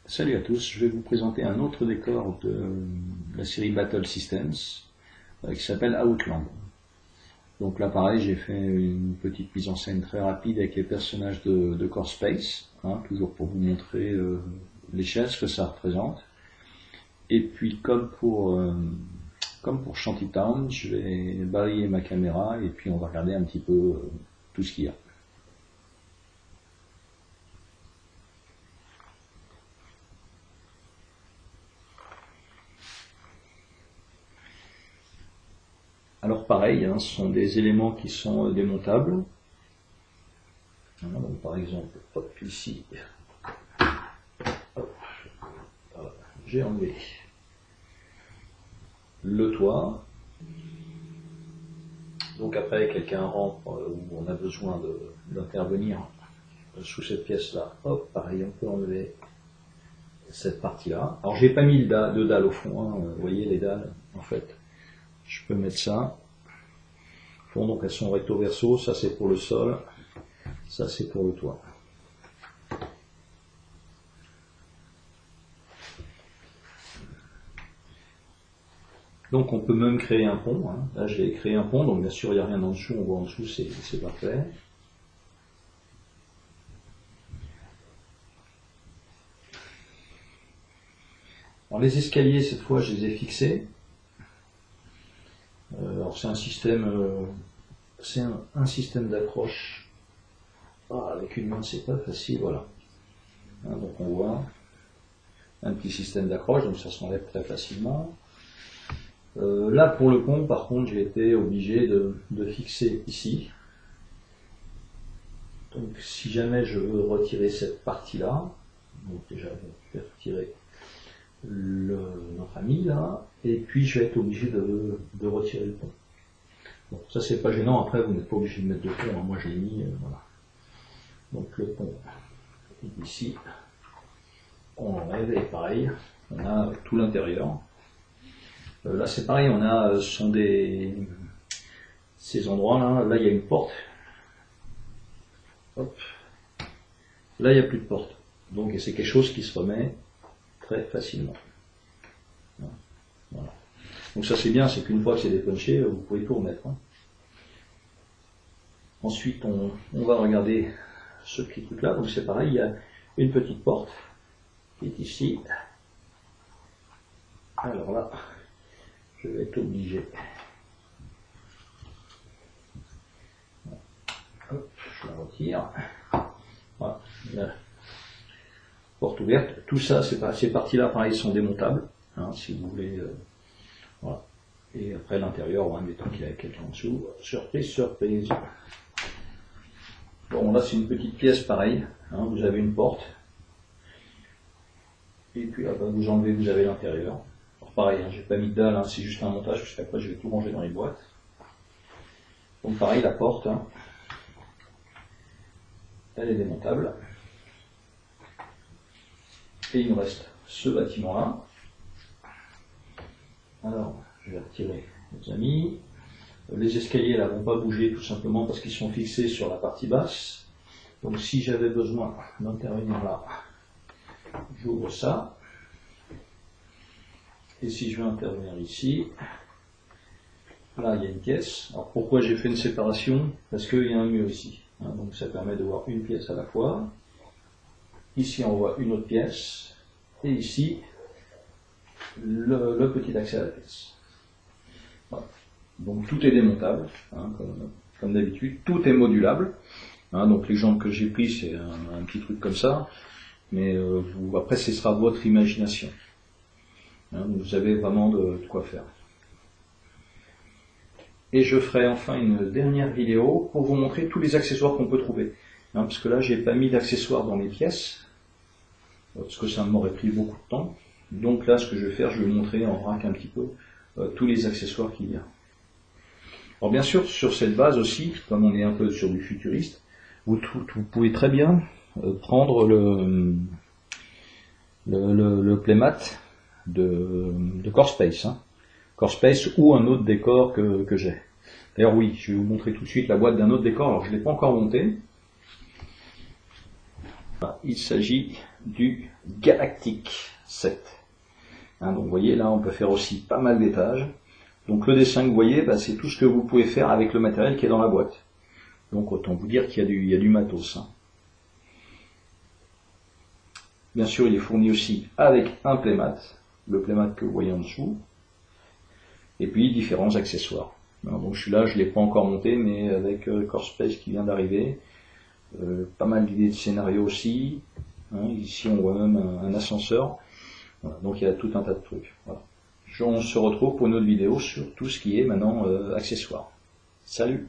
Salut à tous, je vais vous présenter un autre décor de la série Battle Systems qui s'appelle Outland. Donc là pareil, j'ai fait une petite mise en scène très rapide avec les personnages de Core Space, toujours pour vous montrer l'échelle, ce que ça représente. Et puis comme pour Shantytown, je vais balayer ma caméra et puis on va regarder un petit peu tout ce qu'il y a. Alors pareil, ce sont des éléments qui sont démontables. Donc, par exemple, hop, ici, j'ai enlevé le toit. Donc après, quelqu'un rentre où on a besoin d'intervenir sous cette pièce-là. Hop, pareil, on peut enlever cette partie-là. Alors j'ai pas mis de dalle au fond, vous voyez les dalles, en fait. Je peux mettre ça. Bon, donc elles sont recto verso, ça c'est pour le sol, ça c'est pour le toit. Donc on peut même créer un pont, Là j'ai créé un pont, donc bien sûr il n'y a rien en dessous, on voit en dessous, c'est parfait. Alors les escaliers, cette fois je les ai fixés. Alors c'est un système d'accroche. Avec une main c'est pas facile, voilà. Donc on voit un petit système d'accroche, donc ça s'enlève très facilement. Là pour le pont, par contre, j'ai été obligé de fixer ici. Donc si jamais je veux retirer cette partie-là, donc déjà je vais retirer notre ami là, et puis je vais être obligé de retirer le pont. Bon, ça c'est pas gênant, après vous n'êtes pas obligé de mettre de pont, moi je l'ai mis, voilà. Donc le pont est ici, on l'enlève et pareil, on a tout l'intérieur. Là c'est pareil, on a ces endroits là il y a une porte. Hop. Là il n'y a plus de porte, donc c'est quelque chose qui se remet très facilement. Voilà. Donc ça c'est bien, c'est qu'une fois que c'est dépunché, vous pouvez tout remettre. Ensuite on va regarder ce petit truc là, donc c'est pareil, il y a une petite porte qui est ici. Alors là, je vais être obligé. Hop, je la retire. Voilà. La porte ouverte. Tout ça, ces parties-là, pareil, sont démontables. Si vous voulez. Voilà. Et après l'intérieur, en mettant qu'il y a quelqu'un en dessous. Surprise, surprise. Bon, là, c'est une petite pièce, pareil. Vous avez une porte. Et puis, là, vous enlevez, vous avez l'intérieur. Pareil, j'ai pas mis de dalle, c'est juste un montage, parce qu'après je vais tout ranger dans les boîtes. Donc pareil, la porte, elle est démontable. Et il nous reste ce bâtiment-là. Alors, je vais retirer les amis. Les escaliers là vont pas bouger tout simplement parce qu'ils sont fixés sur la partie basse. Donc si j'avais besoin d'intervenir là, j'ouvre ça. Et si je veux intervenir ici, là il y a une pièce. Alors pourquoi j'ai fait une séparation? Parce qu'il y a un mur ici. Donc ça permet de voir une pièce à la fois. Ici on voit une autre pièce. Et ici, le petit accès à la pièce. Voilà. Donc tout est démontable, comme d'habitude. Tout est modulable. Donc l'exemple que j'ai pris c'est un petit truc comme ça. Mais après ce sera votre imagination. Vous avez vraiment de quoi faire. Et je ferai enfin une dernière vidéo pour vous montrer tous les accessoires qu'on peut trouver. Parce que là, j'ai pas mis d'accessoires dans les pièces, parce que ça m'aurait pris beaucoup de temps. Donc là, ce que je vais faire, je vais vous montrer en vrac un petit peu tous les accessoires qu'il y a. Alors bien sûr, sur cette base aussi, comme on est un peu sur du futuriste, vous pouvez très bien prendre le playmat de Core Space, Core Space ou un autre décor que j'ai. D'ailleurs oui, je vais vous montrer tout de suite la boîte d'un autre décor, alors je ne l'ai pas encore monté. Il s'agit du Galactic 7. Hein, donc vous voyez, là on peut faire aussi pas mal d'étages. Donc le dessin que vous voyez, bah, c'est tout ce que vous pouvez faire avec le matériel qui est dans la boîte. Donc autant vous dire qu'il y a du matos. Hein. Bien sûr, il est fourni aussi avec un playmat, le playmat que vous voyez en dessous, et puis différents accessoires. Alors, donc celui-là, je ne l'ai pas encore monté, mais avec Core Space qui vient d'arriver, pas mal d'idées de scénario aussi. Hein, ici, on voit même un ascenseur. Voilà, donc il y a tout un tas de trucs. Voilà. On se retrouve pour une autre vidéo sur tout ce qui est maintenant accessoires. Salut!